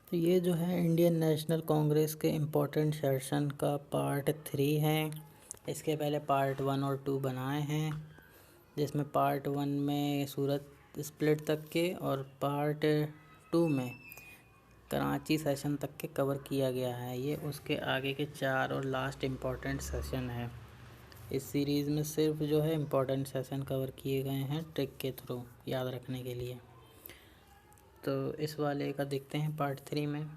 तो ये जो है इंडियन नेशनल कांग्रेस के इम्पोर्टेंट सेशन का पार्ट 3 है। इसके पहले पार्ट 1 और 2 बनाए हैं, जिसमें पार्ट 1 में सूरत स्प्लिट तक के और पार्ट 2 में कराची सेशन तक के कवर किया गया है। ये उसके आगे के 4 और लास्ट इम्पोर्टेंट सेशन है। इस सीरीज़ में सिर्फ जो है इम्पोर्टेंट सेशन कवर किए गए हैं ट्रिक के थ्रू याद रखने के लिए। तो इस वाले का देखते हैं पार्ट 3 में।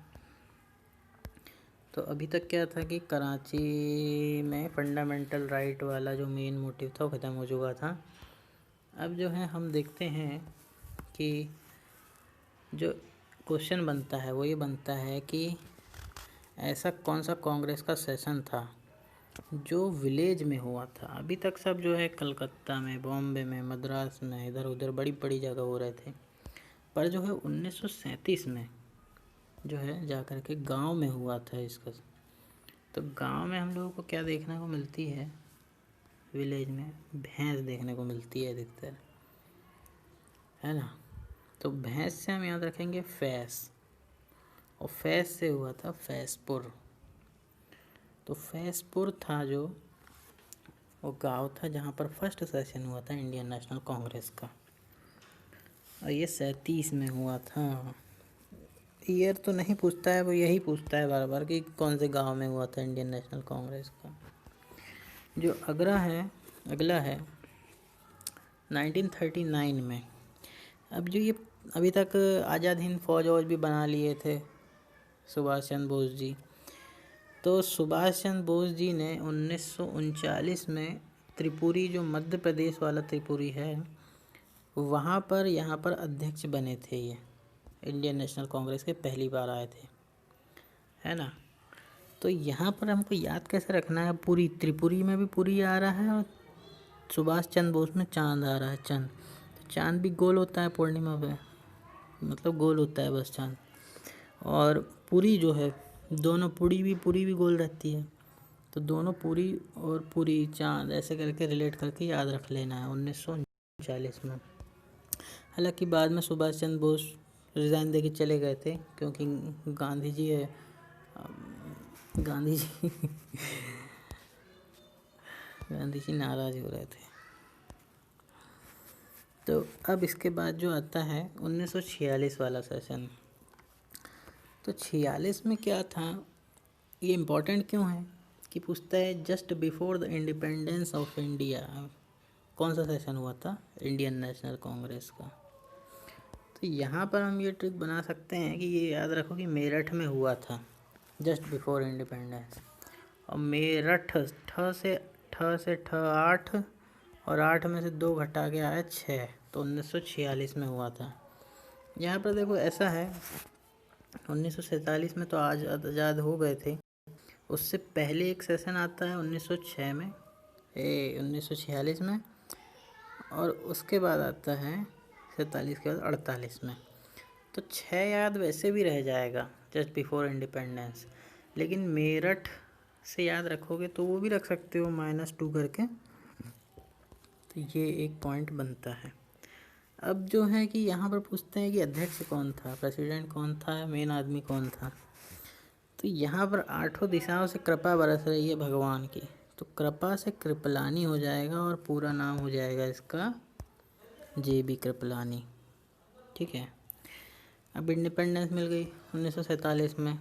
तो अभी तक क्या था कि कराची में फंडामेंटल राइट वाला जो मेन मोटिव था वो ख़त्म हो चुका था। अब जो है हम देखते हैं कि जो क्वेश्चन बनता है वो ये बनता है कि ऐसा कौन सा कांग्रेस का सेशन था जो विलेज में हुआ था। अभी तक सब जो है कलकत्ता में, बॉम्बे में, मद्रास में, इधर उधर बड़ी बड़ी जगह हो रहे थे, पर जो है 1937 में जो है जाकर के गांव में हुआ था इसका। तो गांव में हम लोगों को क्या देखने को मिलती है, विलेज में भैंस देखने को मिलती है अधिकतर, है ना। तो भैंस से हम याद रखेंगे फैस, और फैस से हुआ था फैसपुर। तो फैसपुर था जो वो गांव था जहाँ पर फर्स्ट सेशन हुआ था इंडियन नेशनल कांग्रेस का, और ये 37 में हुआ था। ईयर तो नहीं पूछता है, वो यही पूछता है बार बार कि कौन से गांव में हुआ था इंडियन नेशनल कांग्रेस का। जो अगला है 1939 में। अब जो ये अभी तक आज़ाद हिंद फौज वौज भी बना लिए थे सुभाष चंद्र बोस जी। तो सुभाष चंद्र बोस जी ने 1939 में त्रिपुरी, जो मध्य प्रदेश वाला त्रिपुरी है, वहाँ पर यहाँ पर अध्यक्ष बने थे। ये इंडियन नेशनल कांग्रेस के पहली बार आए थे, है ना। तो यहाँ पर हमको याद कैसे रखना है, पूरी त्रिपुरी में भी पूरी आ रहा है और सुभाष चंद्र बोस में चांद आ रहा है। चांद, तो चांद भी गोल होता है पूर्णिमा पे, मतलब गोल होता है बस चांद। और पूरी जो है, दोनों पूरी भी गोल रहती है। तो दोनों पूरी और पूरी चांद ऐसे करके रिलेट करके याद रख लेना है 1939 में। हालांकि बाद में सुभाष चंद्र बोस रिज़ाइन दे के चले गए थे, क्योंकि गांधी जी गांधी जी नाराज़ हो रहे थे। तो अब इसके बाद जो आता है 1946 वाला सेशन। तो 46 में क्या था, ये इम्पोर्टेंट क्यों है कि पूछता है just before the independence of India कौन सा सेशन हुआ था इंडियन नेशनल कांग्रेस का। तो यहाँ पर हम ये ट्रिक बना सकते हैं कि ये याद रखो कि मेरठ में हुआ था जस्ट बिफोर इंडिपेंडेंस। और मेरठ ठ 8, और 8 में से 2 घटा के आया 6, तो 1946 में हुआ था। यहाँ पर देखो ऐसा है, 1947 में तो आज आज़ाद हो गए थे, उससे पहले एक सेशन आता है 1946 में, और उसके बाद आता है 47 के बाद 48 में। तो 6 याद वैसे भी रह जाएगा जस्ट बिफोर इंडिपेंडेंस, लेकिन मेरठ से याद रखोगे तो वो भी रख सकते हो -2 करके। तो ये एक पॉइंट बनता है। अब जो है कि यहाँ पर पूछते हैं कि अध्यक्ष कौन था, प्रेसिडेंट कौन था, मेन आदमी कौन था। तो यहाँ पर 8 दिशाओं से कृपा बरस रही है भगवान की, तो कृपा से कृपलानी हो जाएगा और पूरा नाम हो जाएगा इसका JB कृपलानी। ठीक है। अब इंडिपेंडेंस मिल गई 1947 में।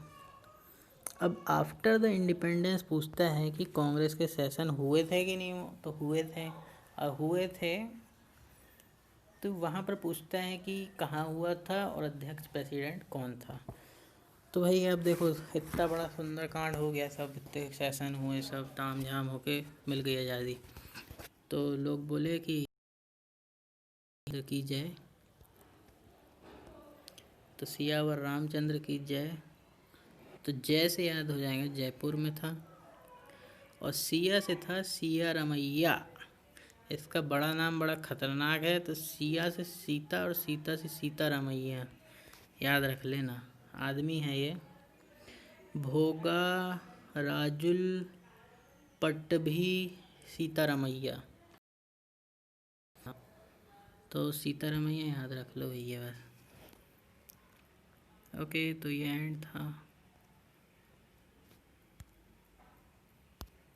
अब आफ्टर द इंडिपेंडेंस पूछता है कि कांग्रेस के सेशन हुए थे कि नहीं, तो हुए थे। और हुए थे तो वहाँ पर पूछता है कि कहाँ हुआ था और अध्यक्ष प्रेसिडेंट कौन था। तो भाई अब देखो इतना बड़ा सुंदर कांड हो गया, सब इतने सेशन हुए, सब ताम झाम होके मिल गई आज़ादी। तो लोग बोले कि की जय, तो सियावर रामचंद्र की जय। तो जय से याद हो जाएगा जयपुर में था, और सिया से था सिया रमैया। इसका बड़ा नाम बड़ा खतरनाक है, तो सिया से सीता और सीता से सीता रमैया याद रख लेना। आदमी है ये भोगा राजुल पट्टभी सीता रमैया। तो सीता रमैया याद रख लो भैया बस। ओके, तो ये एंड था।